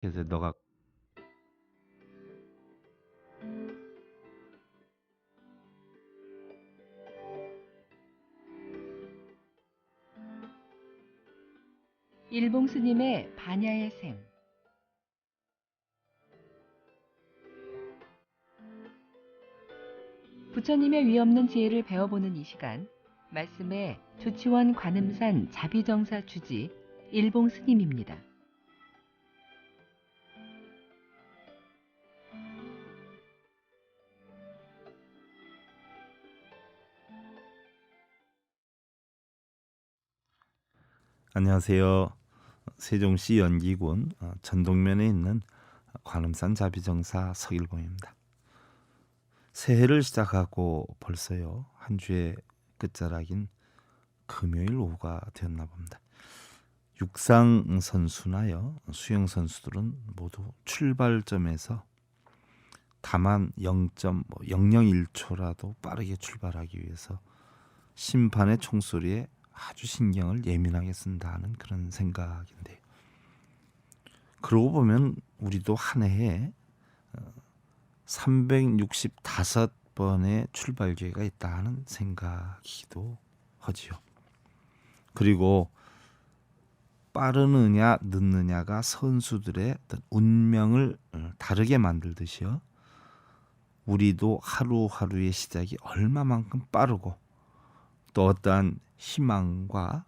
그래서 너가 일봉 스님의 반야의 샘. 부처님의 위없는 지혜를 배워보는 이 시간, 말씀의 조치원 관음산 자비정사 주지 일봉 스님입니다. 안녕하세요. 세종시 연기군 전동면에 있는 관음산 자비정사 서일봉입니다. 새해를 시작하고 벌써요 한 주의 끝자락인 금요일 오후가 되었나 봅니다. 육상 선수나요 수영 선수들은 모두 출발점에서 다만 0.001초라도 빠르게 출발하기 위해서 심판의 총소리에 아주 신경을 예민하게 쓴다는 그런 생각인데요. 그러고 보면 우리도 한 해에 365번의 출발 기회가 있다는 생각이기도 하지요. 그리고 빠르느냐 늦느냐가 선수들의 어떤 운명을 다르게 만들듯이요. 우리도 하루하루의 시작이 얼마만큼 빠르고 또 어떠한 희망과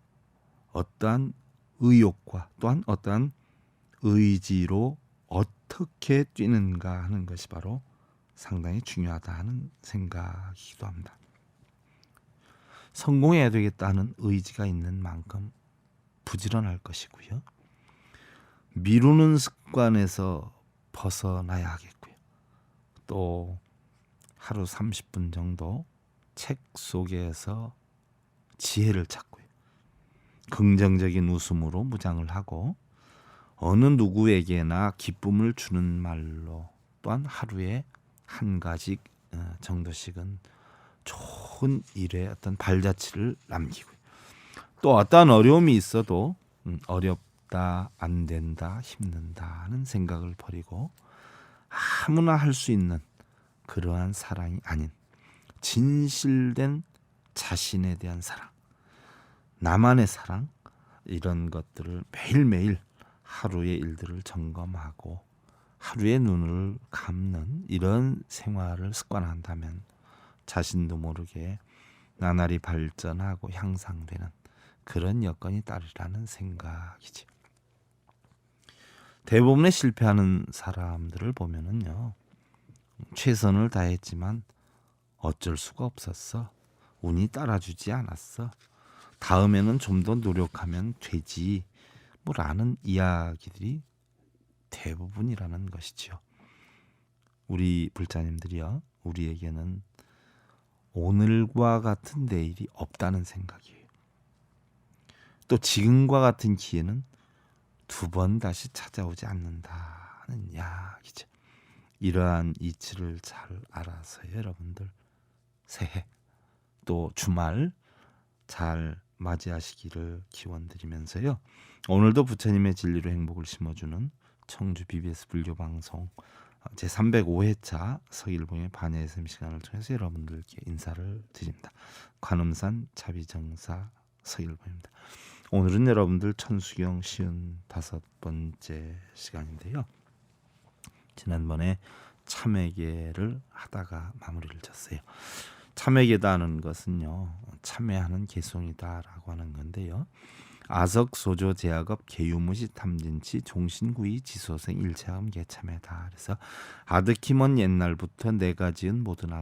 어떠한 의욕과 또한 어떠한 의지로 어떻게 뛰는가 하는 것이 바로 상당히 중요하다 하는 생각이기도 합니다. 성공해야 되겠다는 의지가 있는 만큼 부지런할 것이고요. 미루는 습관에서 벗어나야 하겠고요. 또 하루 30분 정도 책 속에서 지혜를 찾고요. 긍정적인 웃음으로 무장을 하고 어느 누구에게나 기쁨을 주는 말로 또한 하루에 한 가지 정도씩은 좋은 일에 어떤 발자취를 남기고요. 또 어떠한 어려움이 있어도 어렵다, 안 된다, 힘든다 하는 생각을 버리고 아무나 할 수 있는 그러한 사랑이 아닌 진실된 자신에 대한 사랑, 나만의 사랑, 이런 것들을 매일매일 하루의 일들을 점검하고 하루의 눈을 감는 이런 생활을 습관한다면 자신도 모르게 나날이 발전하고 향상되는 그런 여건이 따르라는 생각이지. 대부분의 실패하는 사람들을 보면은요, 최선을 다했지만 어쩔 수가 없었어. 운이 따라주지 않았어. 다음에는 좀 더 노력하면 되지. 뭐라는 이야기들이 대부분이라는 것이죠. 우리 불자님들이요, 우리에게는 오늘과 같은 내일이 없다는 생각이에요. 또 지금과 같은 기회는 두 번 다시 찾아오지 않는다는 이야기죠. 이러한 이치를 잘 알아서 여러분들 새해 또 주말 잘 맞이하시기를 기원드리면서요. 오늘도 부처님의 진리로 행복을 심어주는 청주 BBS 불교방송 제305회차 서일봉의 반야의 샘 시간을 통해서 여러분들께 인사를 드립니다. 관음산 자비정사 서일봉입니다. 오늘은 여러분들 천수경 55번째 시간인데요. 지난번에 참회계를 하다가 마무리를 졌어요. 참회계다는 것은요, 참회하는 개송이다라고 하는 건데요. 아석소조 제약업 개유무시 탐진치 종신구이 지소생 일체함 개참회다. 그래서 아득히먼 옛날부터 내가 지은 모든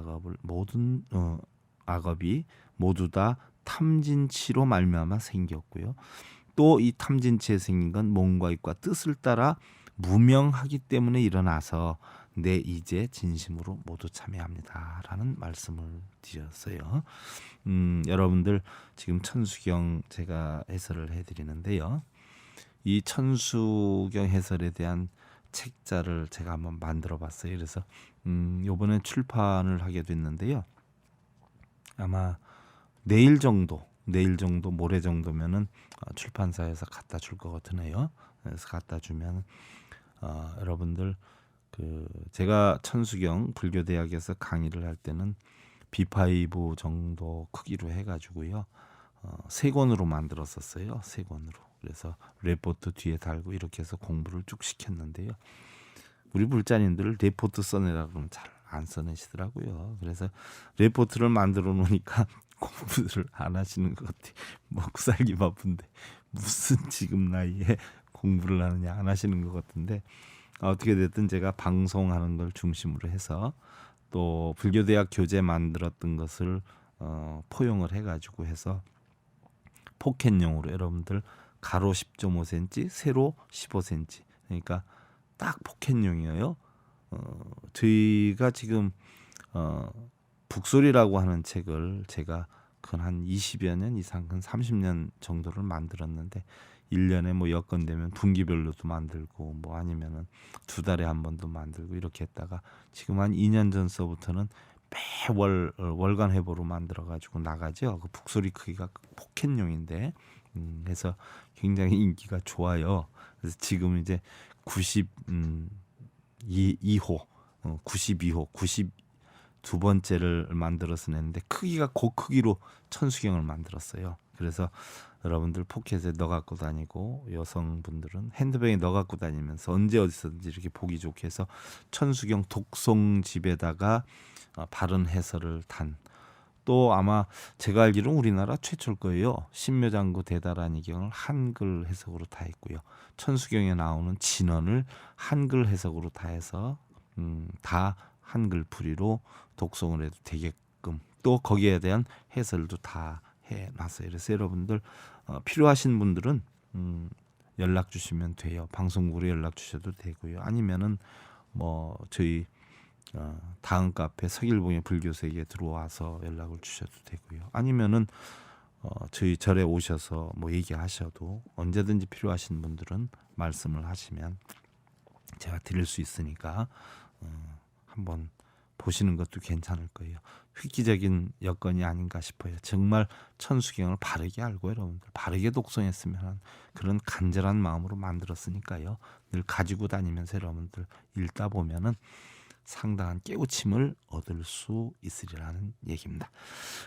악업이 모두 다 탐진치로 말미암아 생겼고요. 또 이 탐진치에 생긴 건 몸과 입과 뜻을 따라 무명하기 때문에 일어나서 내 이제 진심으로 모두 참여합니다라는 말씀을 드렸어요. 여러분들 지금 천수경 제가 해설을 해드리는데요. 이 천수경 해설에 대한 책자를 제가 한번 만들어봤어요. 그래서 이번에 출판을 하게 됐는데요. 아마 내일 정도, 모레 정도면은 출판사에서 갖다 줄 것 같으네요. 그래서 갖다 주면 여러분들 제가 천수경 불교대학에서 강의를 할 때는 B5 정도 크기로 해가지고요. 3권으로 만들었었어요. 3권으로. 그래서 레포트 뒤에 달고 이렇게 해서 공부를 쭉 시켰는데요. 우리 불자님들 레포트 써내라 그러면 잘 안 써내시더라고요. 그래서 레포트를 만들어 놓으니까 공부를 안 하시는 것 같아요. 먹고 살기 바쁜데 무슨 지금 나이에 공부를 하느냐, 안 하시는 것 같은데, 어떻게 됐든 제가 방송하는 걸 중심으로 해서 또 불교대학 교재 만들었던 것을 포용을 해가지고 해서 포켓용으로 여러분들 가로 10.5cm, 세로 15cm, 그러니까 딱 포켓용이에요. 저희가 지금 북소리라고 하는 책을 제가 한 20여 년 이상, 한 30년 정도를 만들었는데 1년에 뭐 여건 되면 분기별로도 만들고 뭐 아니면은 2달에 한 번도 만들고 이렇게 했다가 지금 한 2년 전서부터는 매월 월간 회보로 만들어 가지고 나가죠. 그 북소리 크기가 포켓용인데 그래서 굉장히 인기가 좋아요. 그래서 지금 이제 92호 92번째를 만들어서 냈는데 크기가 그 크기로 천수경을 만들었어요. 그래서 여러분들 포켓에 넣어 갖고 다니고 여성분들은 핸드백에 넣어 갖고 다니면서 언제 어디서든지 이렇게 보기 좋게 해서 천수경 독송집에다가 바른 해설을 단, 또 아마 제가 알기로는 우리나라 최초일 거예요. 신묘장구 대다라니경을 한글 해석으로 다 했고요. 천수경에 나오는 진언을 한글 해석으로 다 해서 다 한글 풀이로 독송을 해도 되게끔, 또 거기에 대한 해설도 다 해놨어요. 그래서 여러분들 필요하신 분들은 연락 주시면 돼요. 방송국으로 연락 주셔도 되고요. 아니면은 뭐 저희 다음 카페 서길봉의 불교세계에 들어와서 연락을 주셔도 되고요. 아니면은 저희 절에 오셔서 뭐 얘기하셔도, 언제든지 필요하신 분들은 말씀을 하시면 제가 드릴 수 있으니까 한번 보시는 것도 괜찮을 거예요. 획기적인 여건이 아닌가 싶어요. 정말 천수경을 바르게 알고 여러분들 바르게 독송했으면 하는 그런 간절한 마음으로 만들었으니까요. 늘 가지고 다니면서 여러분들 읽다 보면은 상당한 깨우침을 얻을 수 있으리라는 얘기입니다.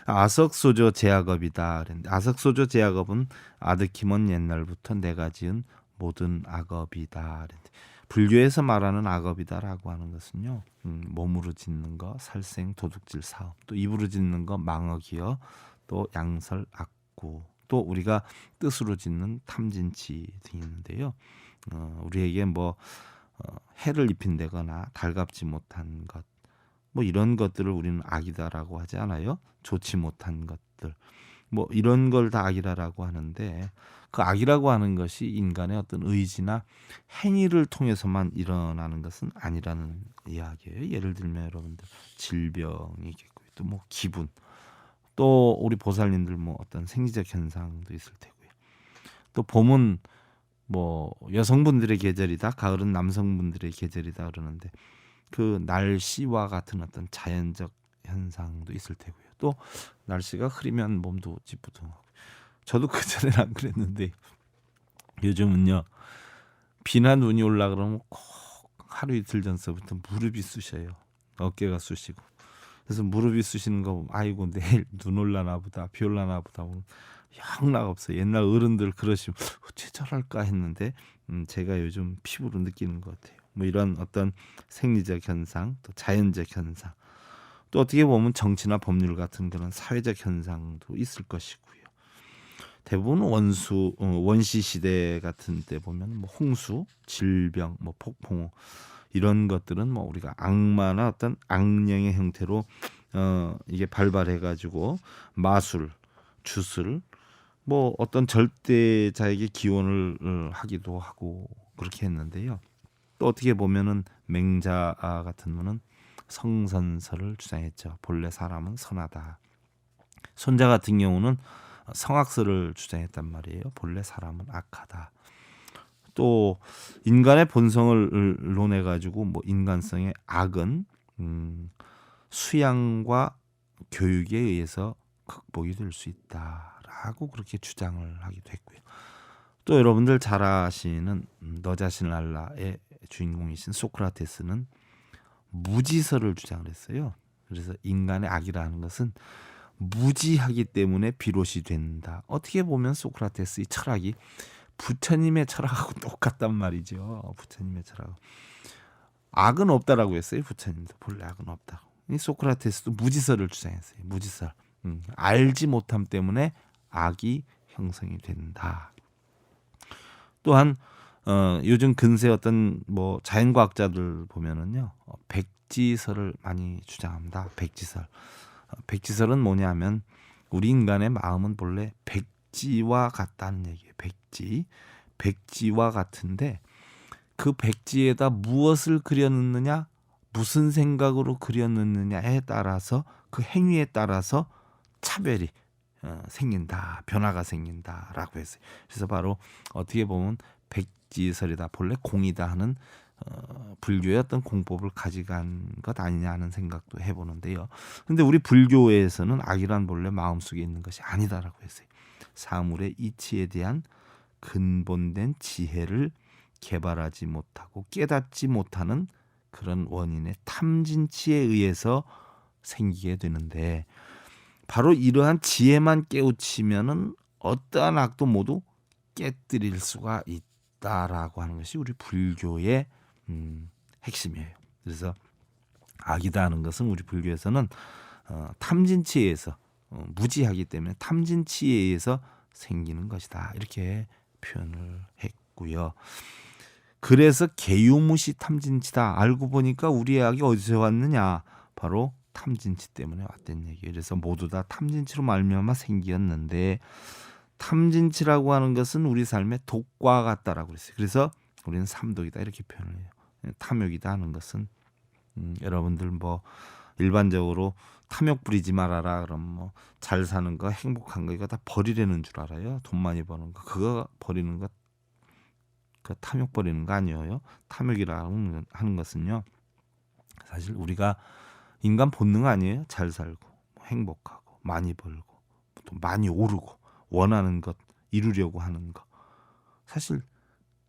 아석소조 제약업이다. 그랬는데 아석소조 제약업은 아드키먼 옛날부터 내가 지은 모든 악업이다. 그랬는데 불교에서 말하는 악업이다라고 하는 것은요, 몸으로 짓는 거 살생 도둑질 사업, 또 입으로 짓는 거 망어기어, 또 양설 악구, 또 우리가 뜻으로 짓는 탐진치 등이 있는데요. 우리에게 뭐 해를 입힌다거나 달갑지 못한 것, 뭐 이런 것들을 우리는 악이다라고 하지 않아요? 좋지 못한 것들, 뭐 이런 걸 다 악이라고 하는데, 그 악이라고 하는 것이 인간의 어떤 의지나 행위를 통해서만 일어나는 것은 아니라는 이야기예요. 예를 들면 여러분들 질병이 있겠고요, 또 뭐 기분, 또 우리 보살님들 뭐 어떤 생리적 현상도 있을 테고요. 또 봄은 뭐 여성분들의 계절이다, 가을은 남성분들의 계절이다 그러는데 그 날씨와 같은 어떤 자연적 현상도 있을 테고요. 또 날씨가 흐리면 몸도 찌뿌둥하고. 저도 그전에는 안 그랬는데 요즘은요, 비나 눈이 올라 그러면 꼭 하루 이틀 전서부터 무릎이 쑤셔요. 어깨가 쑤시고. 그래서 무릎이 쑤시는 거 보면 아이고 내일 눈 올라나 보다, 비 올라나 보다 보면 영락 없어요. 옛날 어른들 그러시면 어째 저럴까 했는데 제가 요즘 피부로 느끼는 것 같아요. 뭐 이런 어떤 생리적 현상, 또 자연적 현상, 또 어떻게 보면 정치나 법률 같은 그런 사회적 현상도 있을 것이고요. 대부분 원시 시대 같은 때 보면 뭐 홍수, 질병, 뭐 폭풍, 이런 것들은 뭐 우리가 악마나 어떤 악령의 형태로 이게 발발해 가지고 마술, 주술, 뭐 어떤 절대자에게 기원을 하기도 하고 그렇게 했는데요. 또 어떻게 보면은 맹자 같은 분은 성선설을 주장했죠. 본래 사람은 선하다. 손자 같은 경우는 성악설을 주장했단 말이에요. 본래 사람은 악하다. 또 인간의 본성을 논해 가지고 뭐 인간성의 악은 수양과 교육에 의해서 극복이 될 수 있다라고 그렇게 주장을 하기도 했고요. 또 여러분들 잘 아시는 너 자신을 알라의 주인공이신 소크라테스는 무지설을 주장을 했어요. 그래서 인간의 악이라는 것은 무지하기 때문에 비롯이 된다. 어떻게 보면 소크라테스의 철학이 부처님의 철학하고 똑같단 말이죠. 부처님의 철학. 악은 없다라고 했어요. 부처님도 본래 악은 없다고. 이 소크라테스도 무지설을 주장했어요. 무지설. 알지 못함 때문에 악이 형성이 된다. 또한 요즘 근세 어떤 뭐 자연과학자들 보면은요, 백지설을 많이 주장합니다. 백지설. 백지설은 뭐냐면 우리 인간의 마음은 본래 백지와 같다는 얘기예요. 백지와 같은데 그 백지에다 무엇을 그려넣느냐, 무슨 생각으로 그려넣느냐에 따라서 그 행위에 따라서 차별이 생긴다, 변화가 생긴다라고 했어요. 그래서 바로 어떻게 보면 백지설이다, 본래 공이다 하는 불교의 어떤 공법을 가져간 것 아니냐 하는 생각도 해보는데요. 근데 우리 불교에서는 악이란 본래 마음속에 있는 것이 아니다라고 했어요. 사물의 이치에 대한 근본된 지혜를 개발하지 못하고 깨닫지 못하는 그런 원인의 탐진치에 의해서 생기게 되는데, 바로 이러한 지혜만 깨우치면은 어떠한 악도 모두 깨뜨릴 수가 있다라고 하는 것이 우리 불교의 핵심이에요. 그래서 악이다 하는 것은 우리 불교에서는 탐진치에 의해서 무지하기 때문에 탐진치에 의해서 생기는 것이다, 이렇게 표현을 했고요. 그래서 개유무시 탐진치다. 알고 보니까 우리의 악이 어디서 왔느냐? 바로 탐진치 때문에 왔다는 얘기예요. 그래서 모두 다 탐진치로 말미암아 생기었는데, 탐진치라고 하는 것은 우리 삶의 독과 같다라고 그랬어요. 그래서 우리는 삼독이다, 이렇게 표현을 해요. 탐욕이다 하는 것은 여러분들 뭐 일반적으로 탐욕 부리지 말아라 그럼 뭐 잘 사는 거, 행복한 거 이거 다 버리려는 줄 알아요. 돈 많이 버는 거 그거 버리는 거, 그 탐욕 버리는 거 아니에요. 탐욕이라고 하는 것은요, 사실 우리가 인간 본능 아니에요. 잘 살고 행복하고 많이 벌고 또 많이 오르고 원하는 것 이루려고 하는 거, 사실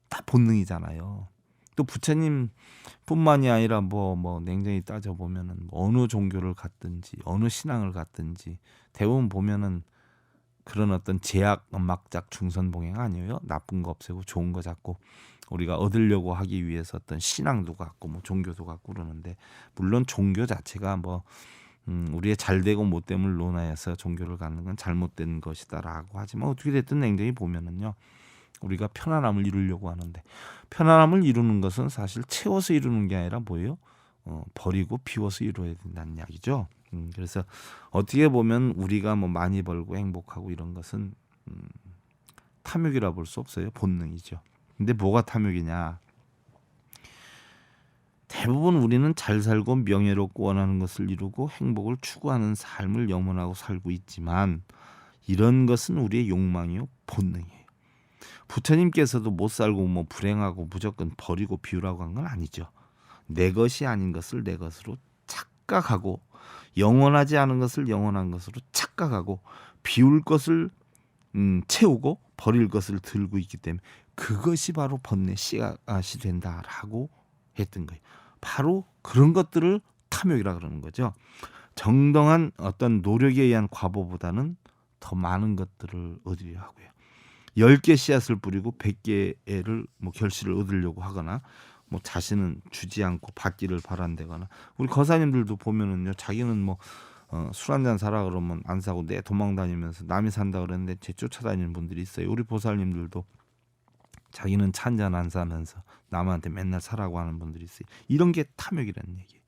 다 본능이잖아요. 또 부처님뿐만이 아니라 뭐 냉정히 따져 보면은 어느 종교를 갖든지 어느 신앙을 갖든지 대부분 보면은 그런 어떤 제약 막작 중선봉행 아니에요. 나쁜 거 없애고 좋은 거 잡고 우리가 얻으려고 하기 위해서 어떤 신앙도 갖고 뭐 종교도 갖고 그러는데, 물론 종교 자체가 뭐 우리의 잘되고 못됨을 논하여서 종교를 갖는 건 잘못된 것이다라고 하지만, 어떻게 됐든 냉정히 보면은요, 우리가 편안함을 이루려고 하는데, 편안함을 이루는 것은 사실 채워서 이루는 게 아니라 뭐예요? 버리고 비워서 이루어야 된다는 이야기죠. 그래서 어떻게 보면 우리가 뭐 많이 벌고 행복하고 이런 것은 탐욕이라 볼 수 없어요. 본능이죠. 근데 뭐가 탐욕이냐? 대부분 우리는 잘 살고 명예롭고 원하는 것을 이루고 행복을 추구하는 삶을 염원하고 살고 있지만, 이런 것은 우리의 욕망이요, 본능이에요. 부처님께서도 못 살고 뭐 불행하고 무조건 버리고 비우라고 한 건 아니죠. 내 것이 아닌 것을 내 것으로 착각하고, 영원하지 않은 것을 영원한 것으로 착각하고, 비울 것을 채우고 버릴 것을 들고 있기 때문에 그것이 바로 번뇌 씨앗이 된다라고 했던 거예요. 바로 그런 것들을 탐욕이라 그러는 거죠. 정당한 어떤 노력에 의한 과보보다는 더 많은 것들을 얻으려 하고요. 10개 씨앗을 뿌리고 100개를 뭐 결실을 얻으려고 하거나, 뭐 자신은 주지 않고 받기를 바란다거나, 우리 거사님들도 보면은요, 자기는 뭐 술 한잔 사라 그러면 안 사고 내 도망 다니면서 남이 산다 그랬는데 제 쫓아다니는 분들이 있어요. 우리 보살님들도 자기는 차 한잔 안 사면서 남한테 맨날 사라고 하는 분들이 있어요. 이런 게 탐욕이라는 얘기예요.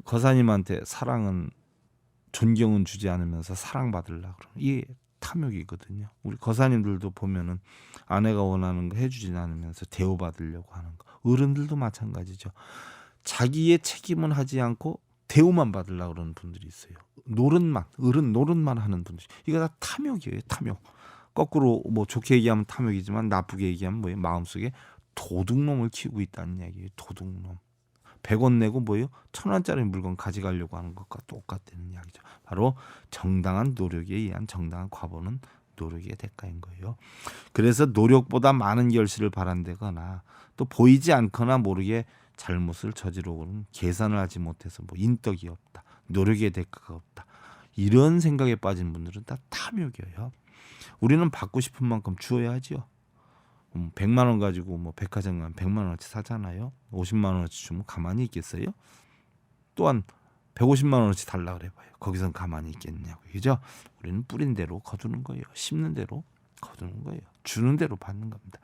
거사님한테 사랑은, 존경은 주지 않으면서 사랑받으려고 그러는, 이게 탐욕이거든요. 우리 거사님들도 보면은 아내가 원하는 거 해주지 않으면서 대우받으려고 하는 거, 어른들도 마찬가지죠. 자기의 책임은 하지 않고 대우만 받으려고 그러는 분들이 있어요. 어른 노릇만 하는 분들, 이거 다 탐욕이에요. 탐욕. 거꾸로 뭐 좋게 얘기하면 탐욕이지만 나쁘게 얘기하면 뭐예요? 마음속에 도둑놈을 키우고 있다는 이야기예요. 도둑놈. 100원 내고 뭐예요? 1000원짜리 물건 가져가려고 하는 것과 똑같다는 이야기죠. 바로 정당한 노력에 의한 정당한 과보는 노력의 대가인 거예요. 그래서 노력보다 많은 결실을 바란다거나 또 보이지 않거나 모르게 잘못을 저지르고는 계산을 하지 못해서 뭐 인덕이 없다, 노력의 대가가 없다, 이런 생각에 빠진 분들은 다 탐욕이에요. 우리는 받고 싶은 만큼 주어야죠. 100만 원 가지고 뭐 백화점 가면 100만 원어치 사잖아요. 50만 원어치 주면 가만히 있겠어요? 또한 150만 원어치 달라 그래봐요. 거기선 가만히 있겠냐고. 그죠? 우리는 뿌린 대로 거두는 거예요. 심는 대로 거두는 거예요. 주는 대로 받는 겁니다.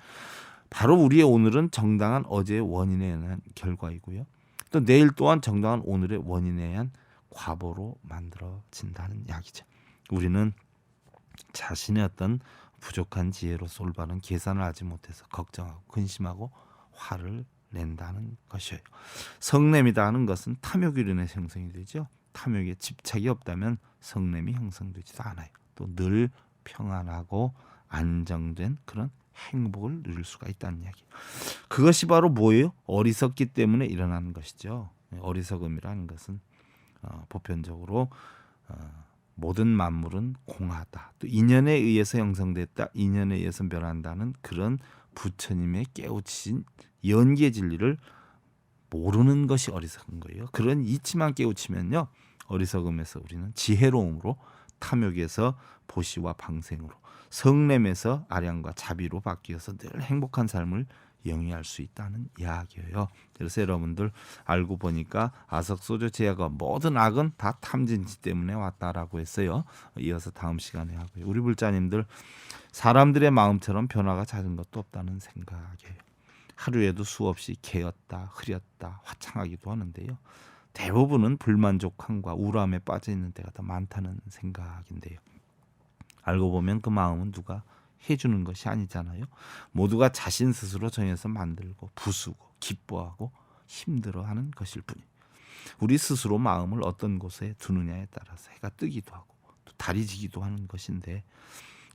바로 우리의 오늘은 정당한 어제의 원인에 의한 결과이고요. 또 내일 또한 정당한 오늘의 원인에 의한 과보로 만들어진다는 이야기죠. 우리는 자신의 어떤 부족한 지혜로서 올바른 계산을 하지 못해서 걱정하고 근심하고 화를 낸다는 것이에요. 성냄이다 하는 것은 탐욕으로 인해 형성이 되죠. 탐욕에 집착이 없다면 성냄이 형성되지도 않아요. 또 늘 평안하고 안정된 그런 행복을 누릴 수가 있다는 이야기. 그것이 바로 뭐예요? 어리석기 때문에 일어나는 것이죠. 어리석음이라는 것은 보편적으로 모든 만물은 공하다. 또 인연에 의해서 형성됐다. 인연에 의해서 변한다는 그런 부처님의 깨우치신 연계 진리를 모르는 것이 어리석은 거예요. 그런 이치만 깨우치면요, 어리석음에서 우리는 지혜로움으로, 탐욕에서 보시와 방생으로, 성냄에서 아량과 자비로 바뀌어서 늘 행복한 삶을 영위할 수 있다는 이야기예요. 그래서 여러분들 알고 보니까 아석소조 제야가 모든 악은 다 탐진치 때문에 왔다라고 했어요. 이어서 다음 시간에 하고요. 우리 불자님들, 사람들의 마음처럼 변화가 잦은 것도 없다는 생각이에요. 하루에도 수없이 개었다, 흐렸다, 화창하기도 하는데요. 대부분은 불만족함과 우울함에 빠져 있는 때가 더 많다는 생각인데요. 알고 보면 그 마음은 누가 해주는 것이 아니잖아요. 모두가 자신 스스로 정해서 만들고 부수고 기뻐하고 힘들어하는 것일 뿐이에요. 우리 스스로 마음을 어떤 곳에 두느냐에 따라서 해가 뜨기도 하고 또 달이 지기도 하는 것인데,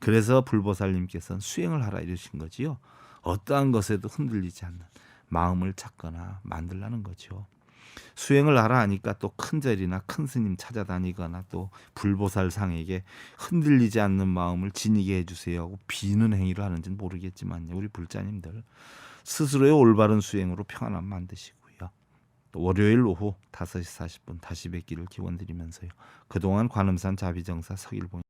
그래서 불보살님께서는 수행을 하라 이러신 거지요. 어떠한 것에도 흔들리지 않는 마음을 찾거나 만들라는 거죠. 수행을 하라 하니까 또 큰 절이나 큰 스님 찾아다니거나 또 불보살상에게 흔들리지 않는 마음을 지니게 해주세요 하고 비는 행위를 하는지는 모르겠지만요. 우리 불자님들 스스로의 올바른 수행으로 평안함 만드시고요. 또 월요일 오후 5시 40분 다시 뵙기를 기원드리면서요. 그동안 관음산 자비정사 서일봉